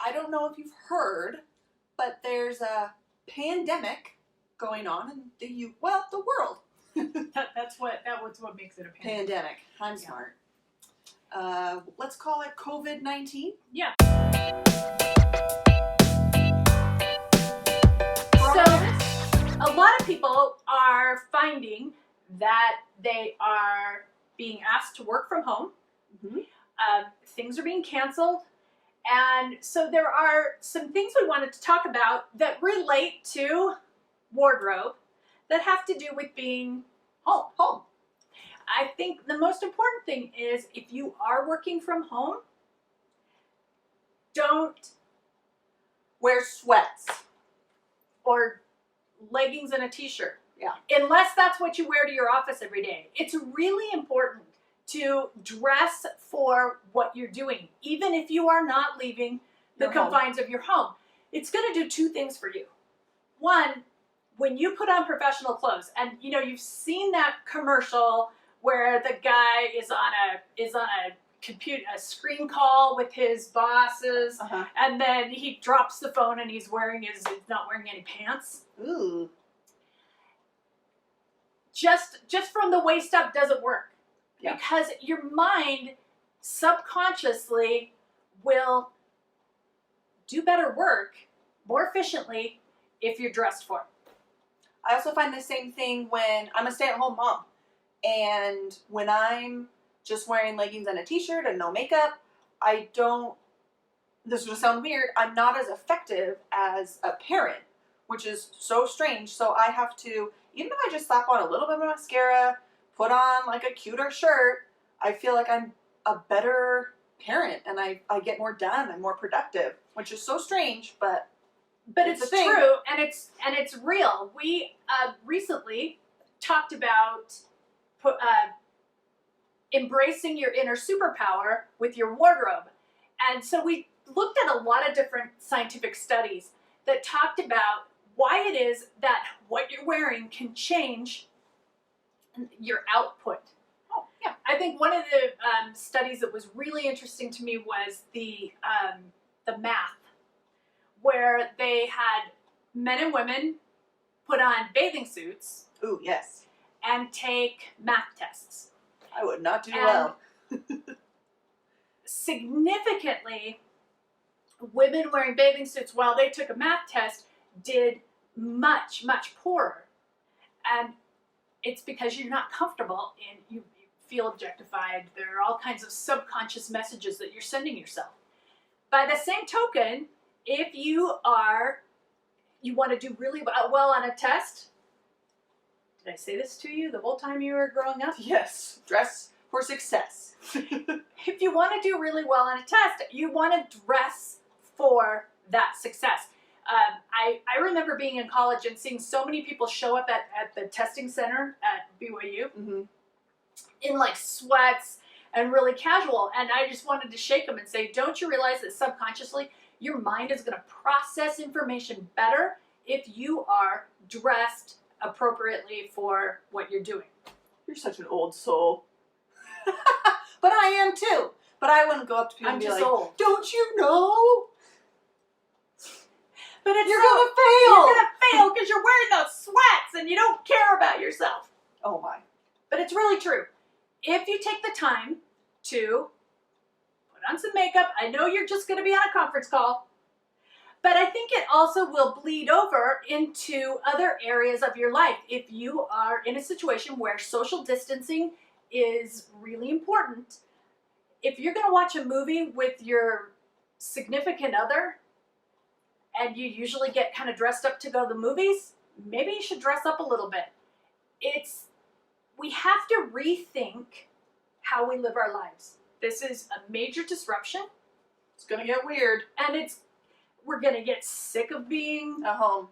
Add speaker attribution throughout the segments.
Speaker 1: I don't know if you've heard, but there's a pandemic going on in the world.
Speaker 2: That's what makes it a
Speaker 1: Pandemic. I'm smart. Let's call it COVID-19.
Speaker 2: Yeah. So a lot of people are finding that they are being asked to work from home.
Speaker 1: Mm-hmm.
Speaker 2: Things are being canceled. And so there are some things we wanted to talk about that relate to wardrobe that have to do with being home. I think the most important thing is if you are working from home, don't
Speaker 1: wear sweats
Speaker 2: or leggings and a t-shirt.
Speaker 1: Yeah.
Speaker 2: Unless that's what you wear to your office every day. It's really important to dress for what you're doing, even if you are not leaving the confines of your home. It's going to do two things for you. One, when you put on professional clothes, and you've seen that commercial where the guy is on a screen call with his bosses, and then he drops the phone and he's not wearing any pants.
Speaker 1: Ooh.
Speaker 2: Just from the waist up doesn't work.
Speaker 1: Yeah.
Speaker 2: Because your mind subconsciously will do better work more efficiently if you're dressed for it.
Speaker 1: I also find the same thing when I'm a stay-at-home mom. And when I'm just wearing leggings and a t-shirt and no makeup, this will sound weird, I'm not as effective as a parent, which is so strange. So I have to, even if I just slap on a little bit of mascara, put on like a cuter shirt, I feel like I'm a better parent and I get more done. I'm more productive, which is so strange, but
Speaker 2: it's true and it's real. We recently talked about embracing your inner superpower with your wardrobe, and so we looked at a lot of different scientific studies that talked about why it is that what you're wearing can change your output.
Speaker 1: Oh, yeah.
Speaker 2: I think one of the studies that was really interesting to me was the math, where they had men and women put on bathing suits.
Speaker 1: Ooh, yes.
Speaker 2: And take math tests.
Speaker 1: I would not do well.
Speaker 2: Significantly, women wearing bathing suits while they took a math test did much, much poorer. And it's because you're not comfortable and you feel objectified. There are all kinds of subconscious messages that you're sending yourself. By the same token, if you want to do really well on a test, did I say this to you the whole time you were growing up?
Speaker 1: Yes. Dress for success.
Speaker 2: If you want to do really well on a test, you want to dress for that success. I remember being in college and seeing so many people show up at the testing center at BYU in like sweats and really casual. And I just wanted to shake them and say, don't you realize that subconsciously your mind is going to process information better if you are dressed appropriately for what you're doing?
Speaker 1: You're such an old soul. But I am too. But I wouldn't go up to people and be like, old. Don't you know?
Speaker 2: But
Speaker 1: you're going to fail.
Speaker 2: You're going to fail because you're wearing those sweats and you don't care about yourself.
Speaker 1: Oh my.
Speaker 2: But it's really true. If you take the time to put on some makeup, I know you're just going to be on a conference call, but I think it also will bleed over into other areas of your life. If you are in a situation where social distancing is really important, if you're going to watch a movie with your significant other and you usually get kind of dressed up to go to the movies, maybe you should dress up a little bit. We have to rethink how we live our lives. This is a major disruption.
Speaker 1: It's going to get weird.
Speaker 2: And we're going to get sick of being
Speaker 1: at home.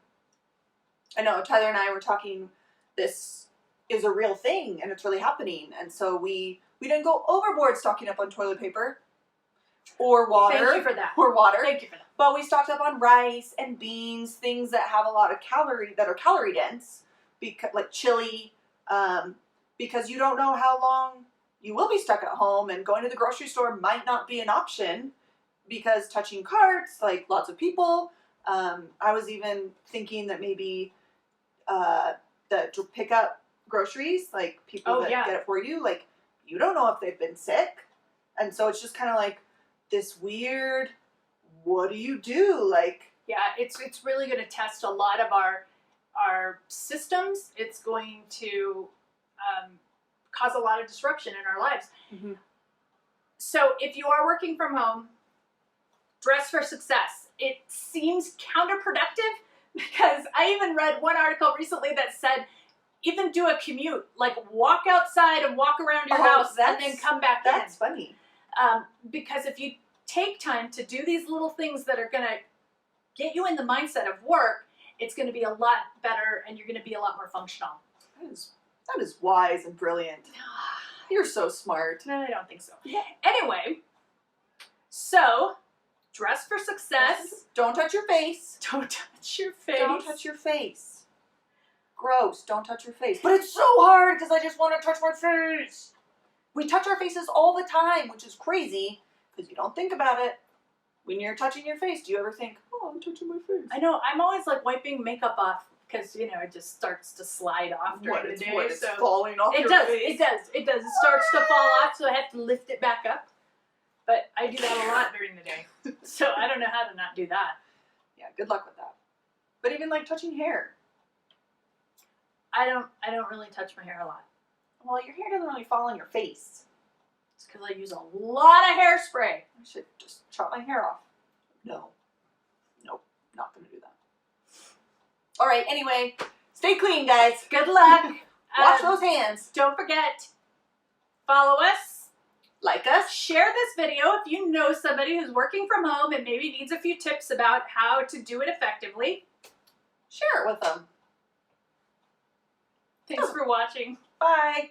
Speaker 1: I know, Tyler and I were talking, this is a real thing and it's really happening. And so we didn't go overboard stocking up on toilet paper or water.
Speaker 2: Thank you for that.
Speaker 1: Or water.
Speaker 2: Thank you for that.
Speaker 1: But we stocked up on rice and beans, things that have a lot of that are calorie dense, like chili, because you don't know how long you will be stuck at home and going to the grocery store might not be an option because touching carts, like lots of people. I was even thinking that maybe to pick up groceries, like people that get it for you, like you don't know if they've been sick, and so it's just kind of like this weird. What do you do? Like,
Speaker 2: yeah, it's really going to test a lot of our systems. It's going to cause a lot of disruption in our lives.
Speaker 1: mm-hmm.
Speaker 2: So if you are working from home, dress for success. It seems counterproductive because I even read one article recently that said even do a commute, like walk outside and walk around your house and then come back in.
Speaker 1: That's funny.
Speaker 2: Because if you take time to do these little things that are going to get you in the mindset of work, it's going to be a lot better and you're going to be a lot more functional.
Speaker 1: That is wise and brilliant. You're so smart.
Speaker 2: No, I don't think so.
Speaker 1: Yeah.
Speaker 2: Anyway, so dress for success.
Speaker 1: Don't touch your face.
Speaker 2: Don't touch your face.
Speaker 1: Don't touch your face. Gross. Don't touch your face. But it's so hard because I just want to touch my face. We touch our faces all the time, which is crazy because you don't think about it. When you're touching your face, do you ever think, oh, I'm touching my face?
Speaker 2: I know. I'm always like wiping makeup off because, you know, it just starts to slide off during the day.
Speaker 1: It's falling off your face.
Speaker 2: It does. It starts to fall off, so I have to lift it back up. But I do that a lot during the day. So I don't know how to not do that.
Speaker 1: Yeah, good luck with that. But even like touching hair.
Speaker 2: I don't really touch my hair a lot.
Speaker 1: Well, your hair doesn't really fall on your face.
Speaker 2: It's because I use a lot of hairspray.
Speaker 1: I should just chop my hair off. No. Nope. Not going to do that. All right, anyway. Stay clean, guys.
Speaker 2: Good luck.
Speaker 1: Wash those hands.
Speaker 2: Don't forget, follow us.
Speaker 1: Like us.
Speaker 2: Share this video if you know somebody who's working from home and maybe needs a few tips about how to do it effectively.
Speaker 1: Share it with them.
Speaker 2: Thanks for watching.
Speaker 1: Bye.